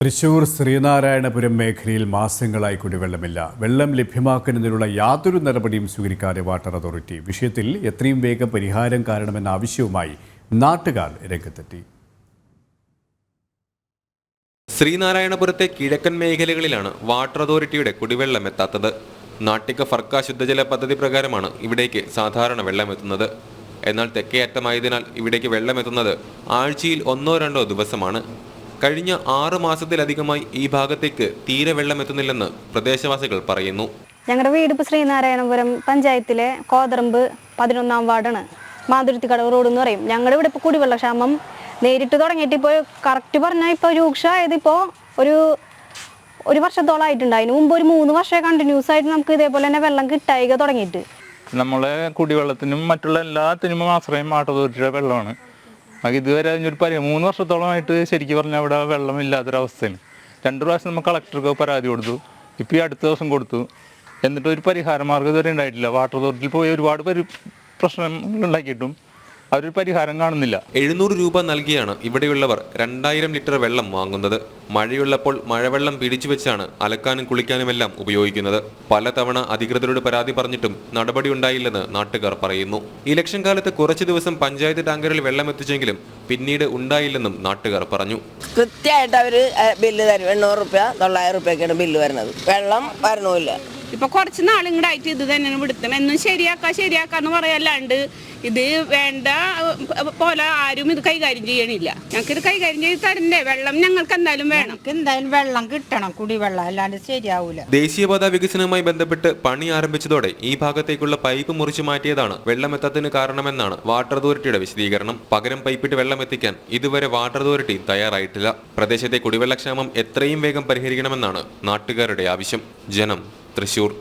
തൃശൂർ ശ്രീനാരായണപുരം മേഖലയിൽ മാസങ്ങളായി കുടിവെള്ളമില്ല. വെള്ളം ലഭ്യമാക്കുന്നതിനുള്ള യാതൊരു നടപടിയും സ്വീകരിക്കാതെ വാട്ടർ അതോറിറ്റി. വിഷയത്തിൽ എത്രയും വേഗം പരിഹാരം കാണണമെന്ന ആവശ്യവുമായി നാട്ടുകാർ രംഗത്തെത്തി. ശ്രീനാരായണപുരത്തെ കിഴക്കൻ മേഖലകളിലാണ് വാട്ടർ അതോറിറ്റിയുടെ കുടിവെള്ളം എത്താത്തത്. നാട്ടിക ഫർക്ക ശുദ്ധജല പദ്ധതി പ്രകാരമാണ് ഇവിടേക്ക് സാധാരണ വെള്ളമെത്തുന്നത്. എന്നാൽ തെക്കേ അറ്റമായതിനാൽ ഇവിടേക്ക് വെള്ളമെത്തുന്നത് ആഴ്ചയിൽ 1-2 ദിവസമാണ്. കഴിഞ്ഞ 6 മാസത്തിലധികമായി ഈ ഭാഗത്തേക്ക് തീരെ വെള്ളമെത്തുന്നില്ലെന്ന് പ്രദേശവാസികൾ പറയുന്നു. ഞങ്ങളുടെ വീട് ഇപ്പോൾ ശ്രീനാരായണപുരം പഞ്ചായത്തിലെ കോതറമ്പ് 11-ാം വാർഡാണ്. മാതുരുത്തിക്കടവ് റോഡ് എന്ന് പറയും. ഞങ്ങളുടെ ഇവിടെ ഇപ്പോൾ കുടിവെള്ളക്ഷാമം നേരിട്ട് തുടങ്ങിയിട്ട് ഇപ്പോൾ കറക്റ്റ് പറഞ്ഞാൽ ഇപ്പോൾ രൂക്ഷമായത് ഇപ്പോൾ ഒരു വർഷത്തോളമായിട്ടുണ്ട്. അതിന് മുമ്പ് ഒരു 3 വർഷം കണ്ടിന്യൂസ് ആയിട്ട് നമുക്ക് ഇതേപോലെ തന്നെ വെള്ളം കിട്ടായിക തുടങ്ങിയിട്ട്. നമ്മളെ കുടിവെള്ളത്തിനും മറ്റുള്ള എല്ലാത്തിനും ആശ്രയം വാട്ടർ അതോറിറ്റിയുടെ വെള്ളമാണ്. ഇതുവരെ അതിനൊരു 3 വർഷത്തോളമായിട്ട് ശരിക്കും പറഞ്ഞാൽ അവിടെ വെള്ളമില്ലാത്തൊരവസ്ഥയാണ്. 2 പ്രാവശ്യം നമ്മൾ കളക്ടർക്ക് പരാതി കൊടുത്തു. ഇപ്പോൾ ഈ അടുത്ത ദിവസം കൊടുത്തു. എന്നിട്ട് ഒരു പരിഹാര മാർഗ്ഗം ഇതുവരെ ഉണ്ടായിട്ടില്ല. വാട്ടർ അതോറിറ്റിയിൽ പോയി ഒരുപാട് പ്രശ്നങ്ങൾ ഉണ്ടാക്കിയിട്ടും അവരൊരു പരിഹാരം കാണുന്നില്ല. 700 രൂപ നൽകിയാണ് ഇവിടെയുള്ളവർ 2000 ലിറ്റർ വെള്ളം വാങ്ങുന്നത്. മഴയുള്ളപ്പോൾ മഴവെള്ളം പിടിച്ചു വെച്ചാണ് അലക്കാനും കുളിക്കാനുമെല്ലാം ഉപയോഗിക്കുന്നത്. പലതവണ അധികൃതരോട് പരാതി പറഞ്ഞിട്ടും നടപടി ഉണ്ടായില്ലെന്ന് നാട്ടുകാർ പറയുന്നു. ഇലക്ഷൻ കാലത്ത് കുറച്ചു ദിവസം പഞ്ചായത്ത് ടാങ്കറിൽ വെള്ളം എത്തിച്ചെങ്കിലും പിന്നീട് ഉണ്ടായില്ലെന്നും നാട്ടുകാർ പറഞ്ഞു. കൃത്യമായിട്ട് അവര് ബില്ല് തരും. 800 രൂപ 900 രൂപയ്ക്കാണ് ബില്ല് വരുന്നത്. വെള്ളം വരണമില്ല. ഇപ്പൊ കുറച്ച് നാളിങ്ങടായിട്ട് ഇത് തന്നെയാണ് വിടുത്തണം. എന്നും ശരിയാക്കാന്ന് പറയല്ലാണ്ട് ഇത് വേണ്ട പോലെ ആരും ഇത് കൈകാര്യം ചെയ്യണില്ല. ഞങ്ങൾക്ക് ഇത് കൈകാര്യം ചെയ്ത് തരണ്ടേ? വെള്ളം ഞങ്ങൾക്ക് എന്തായാലും വേണം. എന്തായാലും വെള്ളം കിട്ടണം, കുടിവെള്ളം, അല്ലാണ്ട് ശരിയാവൂല. ദേശീയപാത വികസനവുമായി ബന്ധപ്പെട്ട് പണി ആരംഭിച്ചതോടെ ഈ ഭാഗത്തേക്കുള്ള പൈപ്പ് മുറിച്ചു മാറ്റിയതാണ് വെള്ളമെത്തത്തിന് കാരണമെന്നാണ് വാട്ടർ അതോറിറ്റിയുടെ വിശദീകരണം. പകരം പൈപ്പിട്ട് വെള്ളം എത്തിക്കാൻ ഇതുവരെ വാട്ടർ അതോറിറ്റി തയ്യാറായിട്ടില്ല. പ്രദേശത്തെ കുടിവെള്ളക്ഷാമം എത്രയും വേഗം പരിഹരിക്കണമെന്നാണ് നാട്ടുകാരുടെ ആവശ്യം. ജനം, തൃശൂർ.